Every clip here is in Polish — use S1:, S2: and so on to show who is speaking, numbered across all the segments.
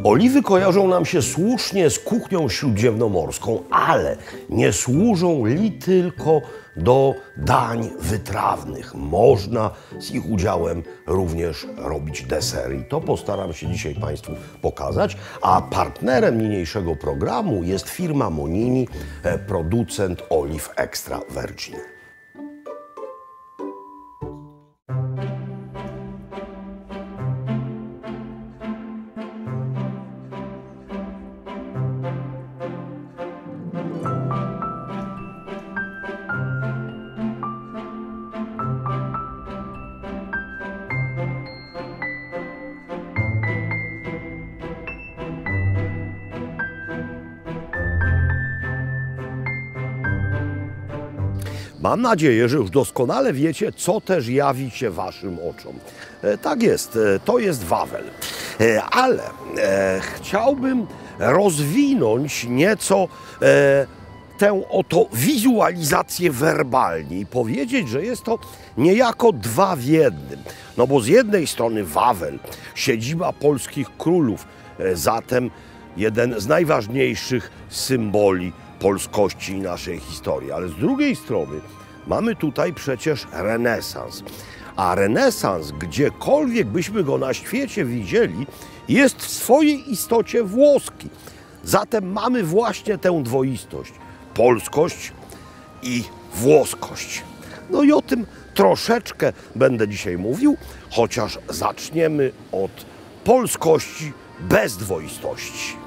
S1: Oliwy kojarzą nam się słusznie z kuchnią śródziemnomorską, ale nie służą li tylko do dań wytrawnych. Można z ich udziałem również robić desery. I to postaram się dzisiaj Państwu pokazać. A partnerem niniejszego programu jest firma Monini, producent oliw extra virgin. Mam nadzieję, że już doskonale wiecie, co też jawi się Waszym oczom. Tak jest, to jest Wawel. Ale chciałbym rozwinąć nieco tę oto wizualizację werbalnie i powiedzieć, że jest to niejako dwa w jednym. No bo z jednej strony Wawel, siedziba polskich królów, zatem jeden z najważniejszych symboli polskości i naszej historii. Ale z drugiej strony mamy tutaj przecież renesans. A renesans, gdziekolwiek byśmy go na świecie widzieli, jest w swojej istocie włoski. Zatem mamy właśnie tę dwoistość. Polskość i włoskość. No i o tym troszeczkę będę dzisiaj mówił, chociaż zaczniemy od polskości bez dwoistości.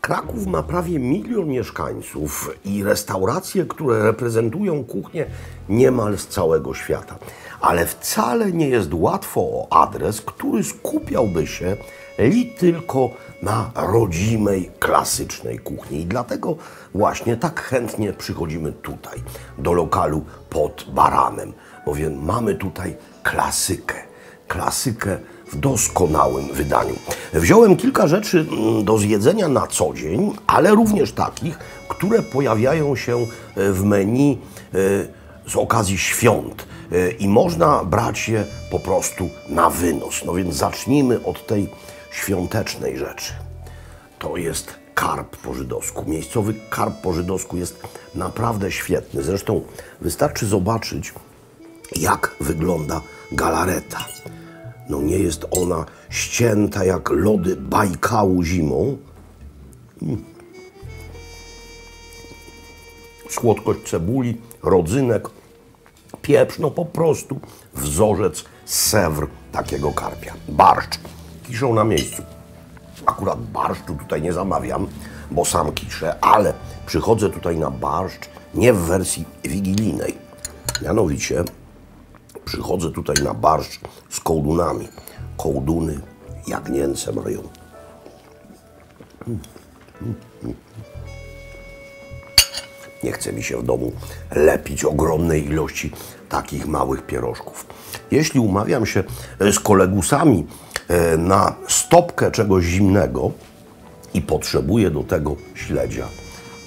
S1: Kraków ma prawie 1 milion mieszkańców i restauracje, które reprezentują kuchnię niemal z całego świata. Ale wcale nie jest łatwo o adres, który skupiałby się li tylko na rodzimej, klasycznej kuchni. I dlatego właśnie tak chętnie przychodzimy tutaj, do lokalu pod Baranem, bowiem mamy tutaj klasykę. Klasykę w doskonałym wydaniu. Wziąłem kilka rzeczy do zjedzenia na co dzień, ale również takich, które pojawiają się w menu z okazji świąt i można brać je po prostu na wynos. No więc zacznijmy od tej świątecznej rzeczy. To jest karp po żydowsku. Miejscowy karp po żydowsku jest naprawdę świetny. Zresztą wystarczy zobaczyć, jak wygląda galareta. No nie jest ona ścięta jak lody Bajkału zimą. Słodkość cebuli, rodzynek, pieprz, no po prostu wzorzec Sewr takiego karpia. Barszcz. Kiszą na miejscu. Akurat barszczu tutaj nie zamawiam, bo sam kiszę, ale przychodzę tutaj na barszcz nie w wersji wigilijnej. Mianowicie przychodzę tutaj na barszcz z kołdunami. Kołduny jagnięce mają. Nie chce mi się w domu lepić ogromnej ilości takich małych pierożków. Jeśli umawiam się z kolegusami na stopkę czegoś zimnego i potrzebuję do tego śledzia,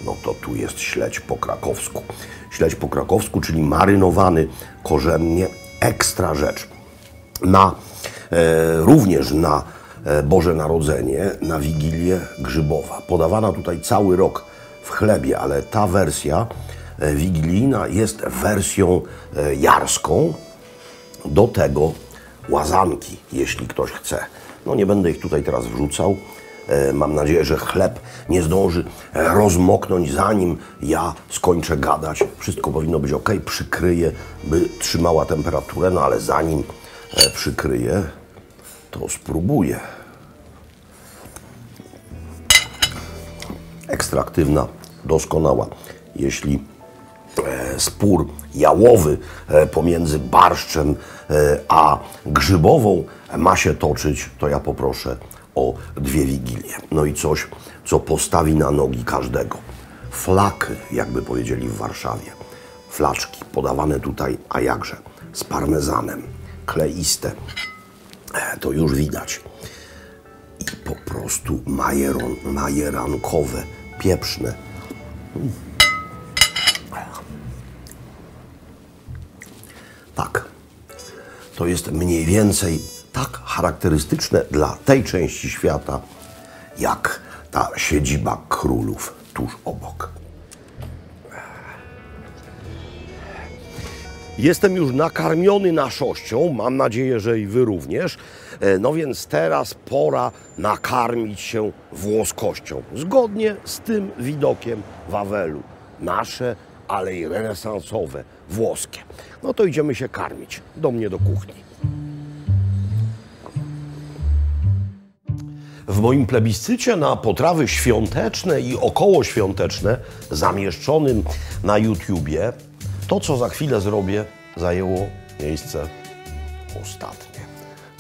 S1: no to tu jest śledź po krakowsku. Śledź po krakowsku, czyli marynowany korzennie, ekstra rzecz. Również na Boże Narodzenie, na Wigilię grzybowa. Podawana tutaj cały rok w chlebie, ale ta wersja wigilijna jest wersją jarską. Do tego łazanki, jeśli ktoś chce. No nie będę ich tutaj teraz wrzucał. Mam nadzieję, że chleb nie zdąży rozmoknąć, zanim ja skończę gadać. Wszystko powinno być ok. Przykryję, by trzymała temperaturę, no ale zanim przykryję, to spróbuję. Ekstraktywna, doskonała. Jeśli spór jałowy pomiędzy barszczem a grzybową ma się toczyć, to ja poproszę o 2 wigilie. No i coś, co postawi na nogi każdego. Flaki, jakby powiedzieli w Warszawie. Flaczki podawane tutaj, a jakże, z parmezanem. Kleiste. To już widać. I po prostu majerankowe, pieprzne. Tak, to jest mniej więcej tak charakterystyczne dla tej części świata, jak ta siedziba królów tuż obok. Jestem już nakarmiony naszością, mam nadzieję, że i wy również. No więc teraz pora nakarmić się włoskością, zgodnie z tym widokiem Wawelu. Nasze, ale i renesansowe, włoskie. No to idziemy się karmić, do mnie do kuchni. W moim plebiscycie na potrawy świąteczne i okołoświąteczne, zamieszczonym na YouTubie, to, co za chwilę zrobię, zajęło miejsce ostatnie.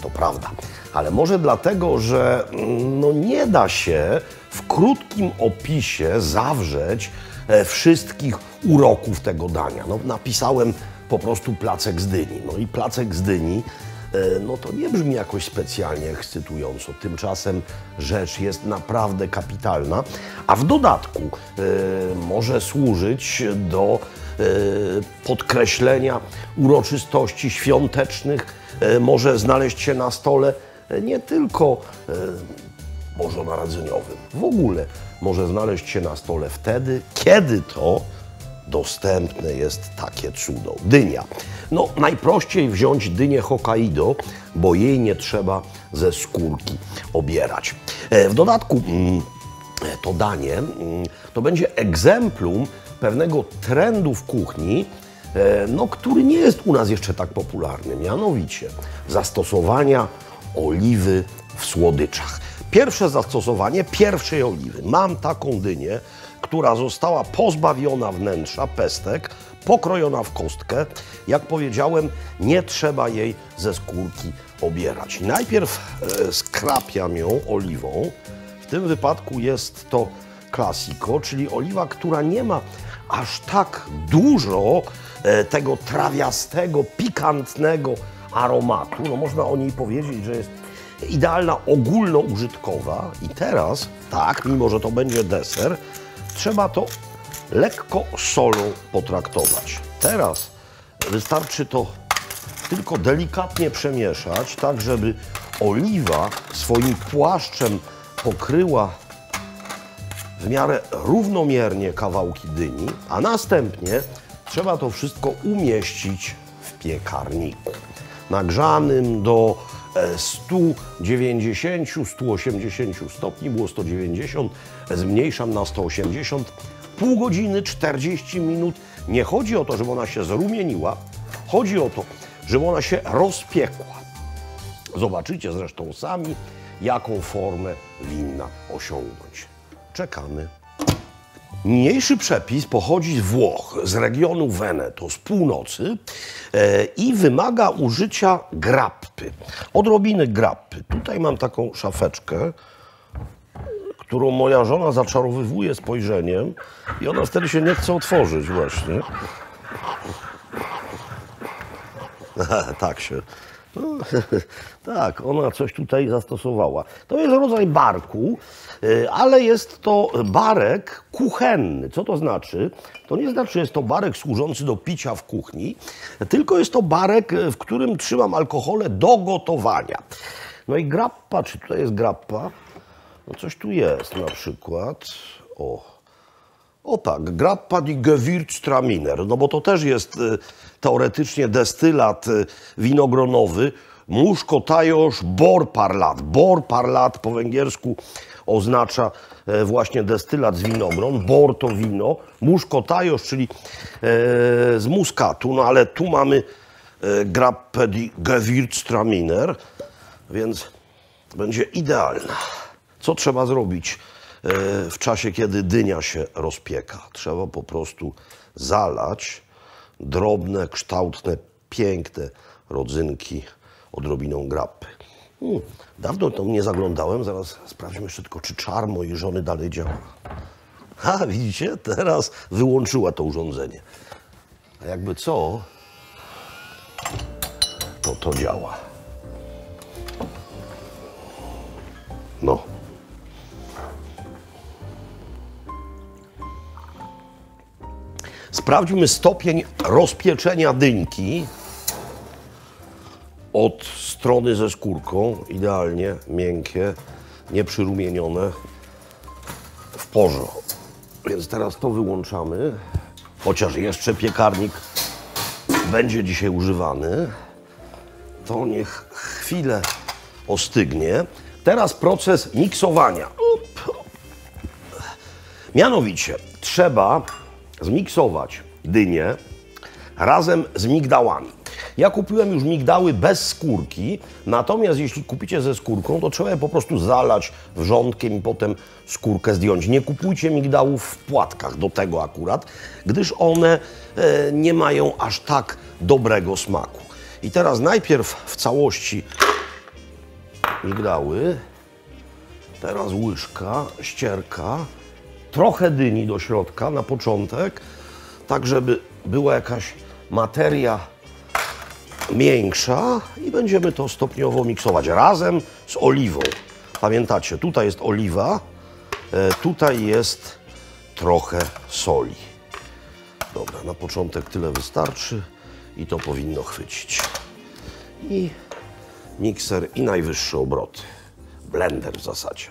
S1: To prawda, ale może dlatego, że no nie da się w krótkim opisie zawrzeć wszystkich uroków tego dania. No, napisałem po prostu placek z dyni. No i placek z dyni, no to nie brzmi jakoś specjalnie ekscytująco. Tymczasem rzecz jest naprawdę kapitalna, a w dodatku może służyć do podkreślenia uroczystości świątecznych, może znaleźć się na stole nie tylko bożonarodzeniowym. W ogóle może znaleźć się na stole wtedy, kiedy to dostępne jest takie cudo. Dynia. No, najprościej wziąć dynię Hokkaido, bo jej nie trzeba ze skórki obierać. W dodatku to danie to będzie egzemplum pewnego trendu w kuchni, no, który nie jest u nas jeszcze tak popularny, mianowicie zastosowania oliwy w słodyczach. Pierwsze zastosowanie pierwszej oliwy. Mam taką dynię, która została pozbawiona wnętrza, pestek, pokrojona w kostkę. Jak powiedziałem, nie trzeba jej ze skórki obierać. Najpierw skrapiam ją oliwą. W tym wypadku jest to Classico, czyli oliwa, która nie ma aż tak dużo tego trawiastego, pikantnego aromatu. No, można o niej powiedzieć, że jest idealna, ogólnoużytkowa. I teraz, tak, mimo że to będzie deser, trzeba to lekko solą potraktować. Teraz wystarczy to tylko delikatnie przemieszać, tak żeby oliwa swoim płaszczem pokryła w miarę równomiernie kawałki dyni, a następnie trzeba to wszystko umieścić w piekarniku nagrzanym do 190-180 stopni, było 190, zmniejszam na 180, pół godziny, 40 minut. Nie chodzi o to, żeby ona się zrumieniła, chodzi o to, żeby ona się rozpiekła. Zobaczycie zresztą sami, jaką formę winna osiągnąć. Czekamy. Niniejszy przepis pochodzi z Włoch, z regionu Veneto, z północy i wymaga użycia grappy, odrobiny grappy. Tutaj mam taką szafeczkę, którą moja żona zaczarowywuje spojrzeniem i ona wtedy się nie chce otworzyć właśnie. Tak się... Tak, ona coś tutaj zastosowała. To jest rodzaj barku, ale jest to barek kuchenny. Co to znaczy? To nie znaczy, że jest to barek służący do picia w kuchni, tylko jest to barek, w którym trzymam alkohole do gotowania. No i grappa, czy tutaj jest grappa? No coś tu jest na przykład. O tak, grappa di Gewürztraminer, no bo to też jest teoretycznie destylat winogronowy, Muszkotajos Borparlat. Borparlat po węgiersku oznacza właśnie destylat z winogron. Bor to wino, Muszkotajos, czyli z muskatu, no ale tu mamy grappę di Gewürztraminer, więc będzie idealna. Co trzeba zrobić w czasie, kiedy dynia się rozpieka? Trzeba po prostu zalać drobne, kształtne, piękne rodzynki odrobiną grappy. Dawno to nie zaglądałem, zaraz sprawdźmy jeszcze tylko, czy czar mojej żony dalej działa. Ha, widzicie? Teraz wyłączyła to urządzenie. A jakby co, to działa. No. Sprawdźmy stopień rozpieczenia dyńki od strony ze skórką. Idealnie miękkie, nieprzyrumienione, w porządku. Więc teraz to wyłączamy. Chociaż jeszcze piekarnik będzie dzisiaj używany, to niech chwilę ostygnie. Teraz proces miksowania. Mianowicie trzeba zmiksować dynię razem z migdałami. Ja kupiłem już migdały bez skórki, natomiast jeśli kupicie ze skórką, to trzeba je po prostu zalać wrzątkiem i potem skórkę zdjąć. Nie kupujcie migdałów w płatkach do tego akurat, gdyż one nie mają aż tak dobrego smaku. I teraz najpierw w całości migdały, teraz łyżka, ścierka, trochę dyni do środka na początek, tak żeby była jakaś materia miększa i będziemy to stopniowo miksować razem z oliwą. Pamiętacie, tutaj jest oliwa, tutaj jest trochę soli. Dobra, na początek tyle wystarczy i to powinno chwycić. I mikser i najwyższe obroty. Blender w zasadzie.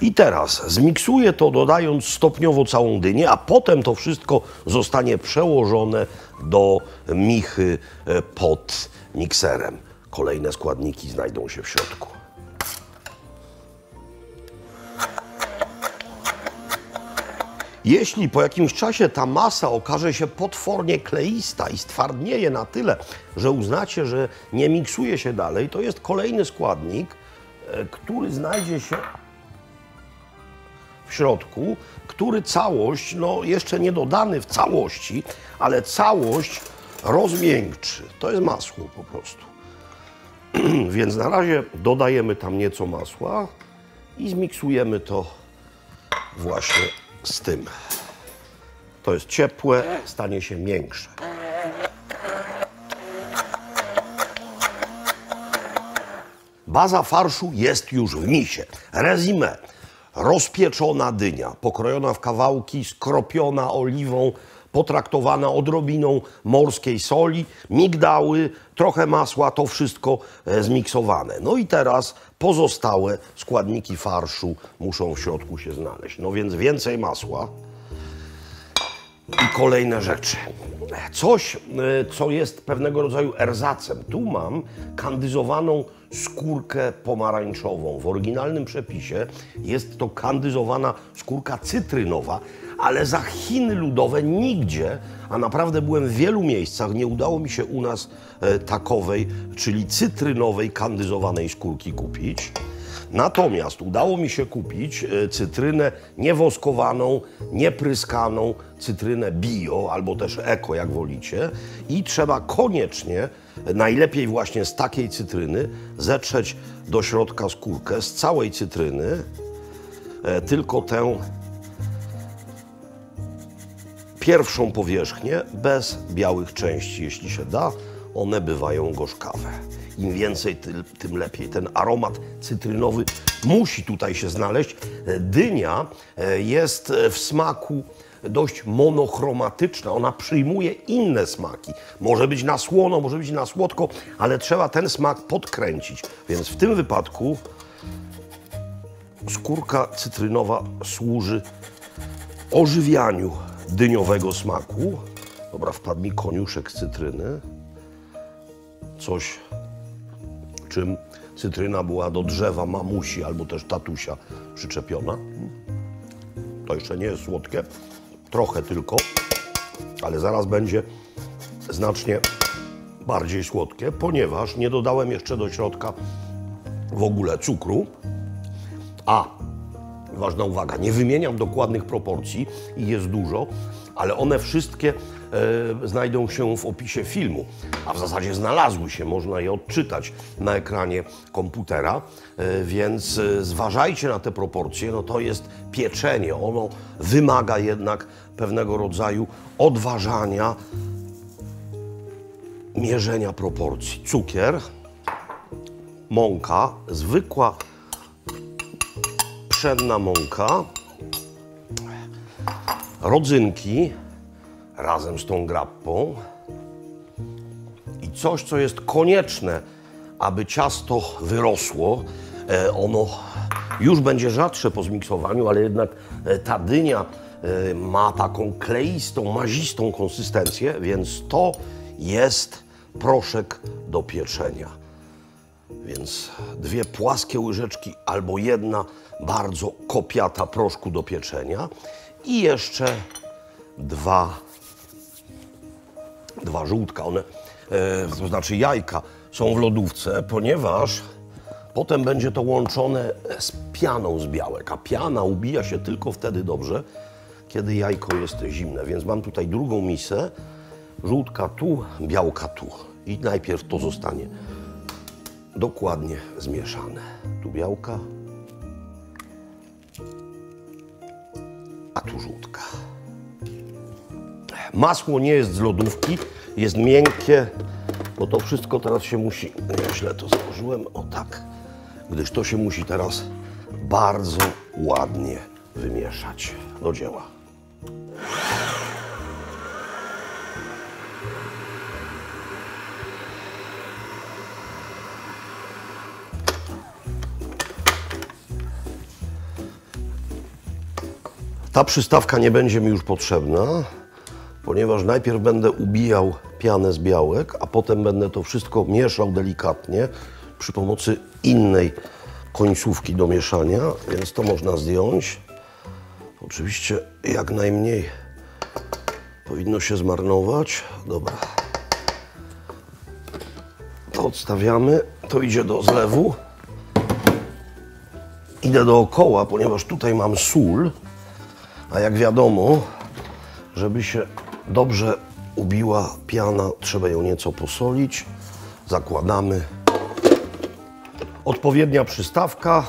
S1: I teraz zmiksuję to, dodając stopniowo całą dynię, a potem to wszystko zostanie przełożone do michy pod mikserem. Kolejne składniki znajdą się w środku. Jeśli po jakimś czasie ta masa okaże się potwornie kleista i stwardnieje na tyle, że uznacie, że nie miksuje się dalej, to jest kolejny składnik, który znajdzie się w środku, który całość, no jeszcze nie dodany w całości, ale całość rozmiękczy. To jest masło po prostu. Więc na razie dodajemy tam nieco masła i zmiksujemy to właśnie z tym. To jest ciepłe, stanie się miększe. Baza farszu jest już w misie. Rezime. Rozpieczona dynia, pokrojona w kawałki, skropiona oliwą, potraktowana odrobiną morskiej soli, migdały, trochę masła, to wszystko zmiksowane. No i teraz pozostałe składniki farszu muszą w środku się znaleźć. No więc więcej masła i kolejne rzeczy. Coś, co jest pewnego rodzaju erzacem. Tu mam kandyzowaną skórkę pomarańczową. W oryginalnym przepisie jest to kandyzowana skórka cytrynowa, ale za Chiny ludowe nigdzie, a naprawdę byłem w wielu miejscach, nie udało mi się u nas takowej, czyli cytrynowej kandyzowanej skórki kupić. Natomiast udało mi się kupić cytrynę niewoskowaną, niepryskaną, cytrynę bio albo też eko, jak wolicie. I trzeba koniecznie, najlepiej właśnie z takiej cytryny, zetrzeć do środka skórkę z całej cytryny, tylko tę pierwszą powierzchnię bez białych części, jeśli się da. One bywają gorzkawe. Im więcej, tym lepiej. Ten aromat cytrynowy musi tutaj się znaleźć. Dynia jest w smaku dość monochromatyczna. Ona przyjmuje inne smaki. Może być na słono, może być na słodko, ale trzeba ten smak podkręcić. Więc w tym wypadku skórka cytrynowa służy ożywianiu dyniowego smaku. Dobra, wpadł mi koniuszek z cytryny. Coś, czym cytryna była do drzewa mamusi albo też tatusia przyczepiona. To jeszcze nie jest słodkie, trochę tylko, ale zaraz będzie znacznie bardziej słodkie, ponieważ nie dodałem jeszcze do środka w ogóle cukru. A, ważna uwaga, nie wymieniam dokładnych proporcji i jest dużo, ale one wszystkie znajdą się w opisie filmu, a w zasadzie znalazły się, można je odczytać na ekranie komputera, więc zważajcie na te proporcje, no to jest pieczenie, ono wymaga jednak pewnego rodzaju odważania, mierzenia proporcji. Cukier, mąka, zwykła pszenna mąka, rodzynki razem z tą grappą i coś, co jest konieczne, aby ciasto wyrosło. Ono już będzie rzadsze po zmiksowaniu, ale jednak ta dynia ma taką kleistą, mazistą konsystencję, więc to jest proszek do pieczenia. Więc 2 płaskie łyżeczki albo 1 bardzo kopiata proszku do pieczenia i jeszcze 2 żółtka. One, to znaczy jajka, są w lodówce, ponieważ potem będzie to łączone z pianą z białek, a piana ubija się tylko wtedy dobrze, kiedy jajko jest zimne. Więc mam tutaj drugą misę, żółtka tu, białka tu. I najpierw to zostanie dokładnie zmieszane. Tu białka, a tu żółtka. Masło nie jest z lodówki, jest miękkie, bo to wszystko teraz się musi, źle to założyłem, o tak, gdyż to się musi teraz bardzo ładnie wymieszać. Do dzieła. Ta przystawka nie będzie mi już potrzebna, ponieważ najpierw będę ubijał pianę z białek, a potem będę to wszystko mieszał delikatnie przy pomocy innej końcówki do mieszania, więc to można zdjąć. Oczywiście jak najmniej powinno się zmarnować. Dobra. To odstawiamy, to idzie do zlewu. Idę dookoła, ponieważ tutaj mam sól, a jak wiadomo, żeby się dobrze ubiła piana, trzeba ją nieco posolić. Zakładamy. Odpowiednia przystawka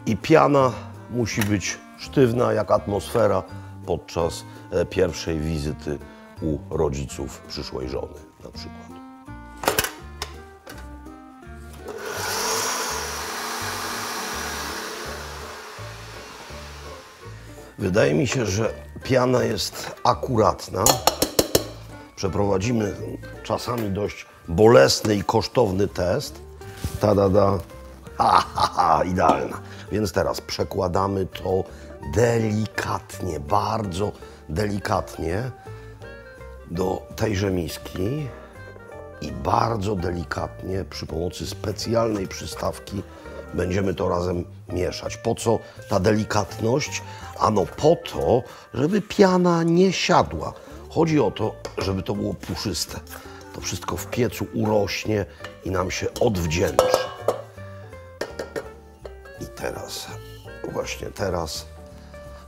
S1: i piana musi być sztywna jak atmosfera podczas pierwszej wizyty u rodziców przyszłej żony na przykład. Wydaje mi się, że piana jest akuratna. Przeprowadzimy czasami dość bolesny i kosztowny test. Ta-da-da. Idealna. Więc teraz przekładamy to delikatnie, bardzo delikatnie do tejże miski i bardzo delikatnie przy pomocy specjalnej przystawki będziemy to razem mieszać. Po co ta delikatność? Ano po to, żeby piana nie siadła. Chodzi o to, żeby to było puszyste. To wszystko w piecu urośnie i nam się odwdzięczy. I teraz, właśnie teraz,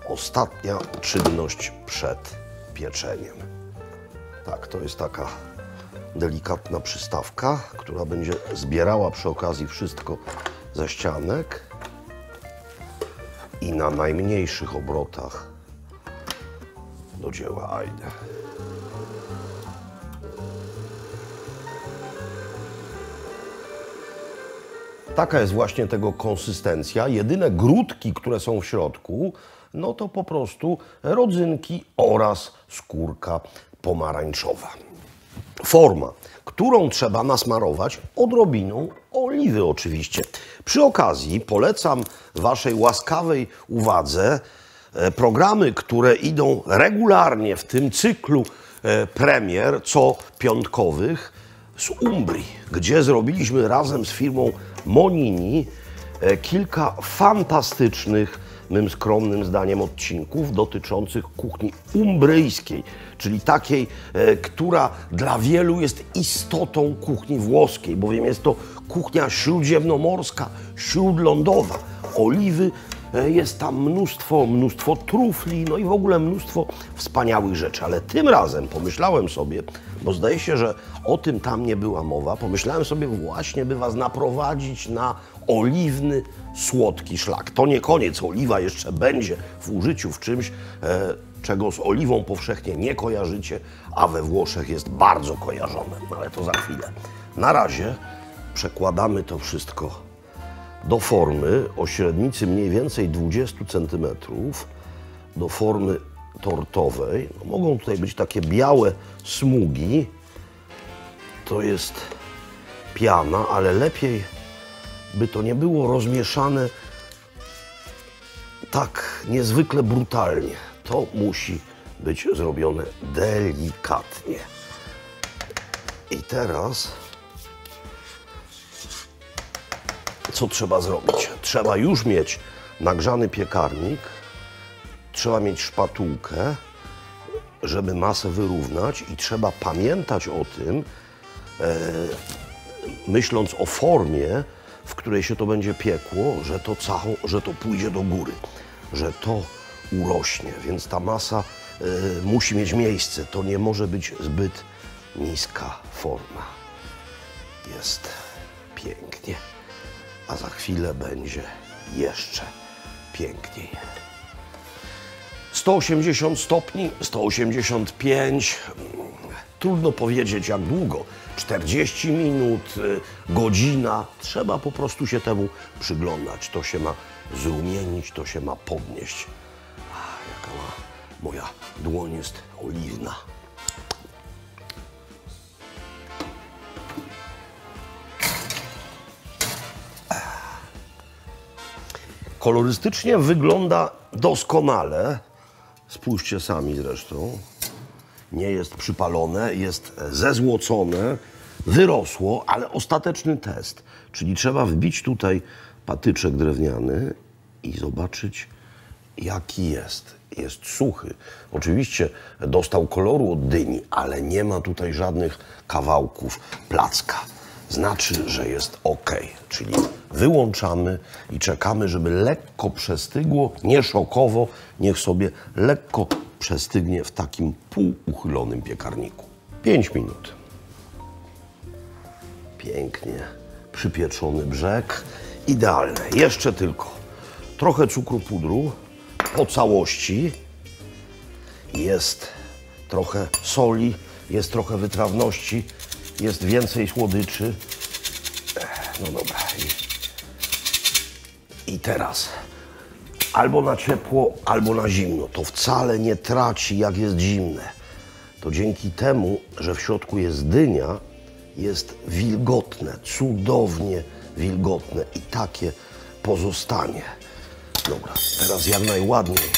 S1: ostatnia czynność przed pieczeniem. Tak, to jest taka delikatna przystawka, która będzie zbierała przy okazji wszystko ze ścianek i na najmniejszych obrotach do dzieła. Ajde. Taka jest właśnie tego konsystencja. Jedyne grudki, które są w środku, no to po prostu rodzynki oraz skórka pomarańczowa. Forma, którą trzeba nasmarować odrobiną oliwy oczywiście. Przy okazji polecam Waszej łaskawej uwadze programy, które idą regularnie w tym cyklu premier co piątkowych z Umbrii, gdzie zrobiliśmy razem z firmą Monini kilka fantastycznych, mym skromnym zdaniem, odcinków dotyczących kuchni umbryjskiej, czyli takiej, która dla wielu jest istotą kuchni włoskiej, bowiem jest to kuchnia śródziemnomorska, śródlądowa. Oliwy, jest tam mnóstwo trufli, no i w ogóle mnóstwo wspaniałych rzeczy. Ale tym razem pomyślałem sobie, bo zdaje się, że o tym tam nie była mowa, pomyślałem sobie właśnie, by Was naprowadzić na oliwny, słodki szlak. To nie koniec, oliwa jeszcze będzie w użyciu w czymś, czego z oliwą powszechnie nie kojarzycie, a we Włoszech jest bardzo kojarzone. No ale to za chwilę. Na razie przekładamy to wszystko do formy o średnicy mniej więcej 20 cm, do formy tortowej. No, mogą tutaj być takie białe smugi. To jest piana, ale lepiej by to nie było rozmieszane tak niezwykle brutalnie. To musi być zrobione delikatnie. I teraz co trzeba zrobić? Trzeba już mieć nagrzany piekarnik, trzeba mieć szpatułkę, żeby masę wyrównać i trzeba pamiętać o tym, myśląc o formie, w której się to będzie piekło, że to pójdzie do góry, że to urośnie, więc ta masa musi mieć miejsce. To nie może być zbyt niska forma. Jest pięknie, a za chwilę będzie jeszcze piękniej. 180 stopni, 185, trudno powiedzieć jak długo, 40 minut, godzina, trzeba po prostu się temu przyglądać. To się ma zrumienić, to się ma podnieść. Jaka moja dłoń jest oliwna. Kolorystycznie wygląda doskonale. Spójrzcie sami zresztą. Nie jest przypalone, jest zezłocone, wyrosło, ale ostateczny test. Czyli trzeba wbić tutaj patyczek drewniany i zobaczyć, jaki jest. Jest suchy. Oczywiście dostał koloru od dyni, ale nie ma tutaj żadnych kawałków placka. Znaczy, że jest ok. Czyli wyłączamy i czekamy, żeby lekko przestygło, nie szokowo, niech sobie lekko przestygnie w takim półuchylonym piekarniku. 5 minut. Pięknie przypieczony brzeg. Idealne. Jeszcze tylko trochę cukru pudru po całości. Jest trochę soli, jest trochę wytrawności, jest więcej słodyczy. No dobra. I teraz albo na ciepło, albo na zimno. To wcale nie traci, jak jest zimne. To dzięki temu, że w środku jest dynia, jest wilgotne, cudownie wilgotne i takie pozostanie. Dobra, teraz jak najładniej.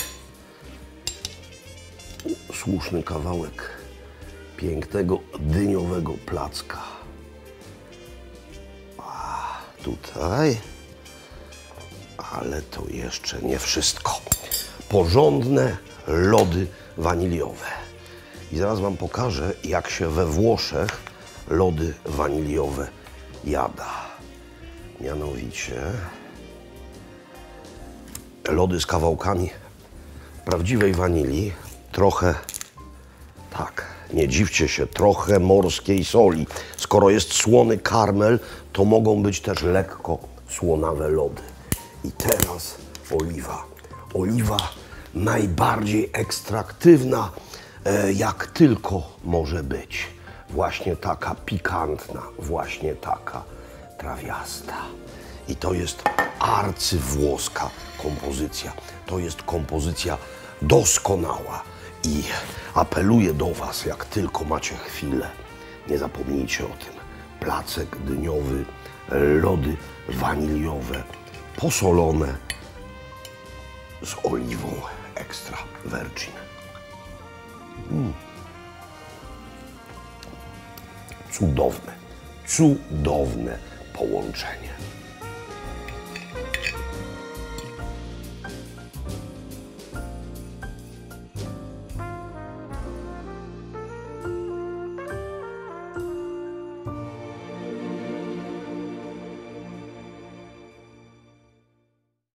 S1: Słuszny kawałek pięknego dyniowego placka. Tutaj. Ale to jeszcze nie wszystko. Porządne lody waniliowe. I zaraz wam pokażę, jak się we Włoszech lody waniliowe jada. Mianowicie lody z kawałkami prawdziwej wanilii, trochę, tak, nie dziwcie się, trochę morskiej soli. Skoro jest słony karmel, to mogą być też lekko słonawe lody. I teraz oliwa. Oliwa najbardziej ekstraktywna, jak tylko może być. Właśnie taka pikantna, właśnie taka trawiasta. I to jest arcywłoska kompozycja. To jest kompozycja doskonała. I apeluję do was, jak tylko macie chwilę, nie zapomnijcie o tym. Placek dyniowy, lody waniliowe, posolone z oliwą extra virgin. Cudowne, cudowne połączenie.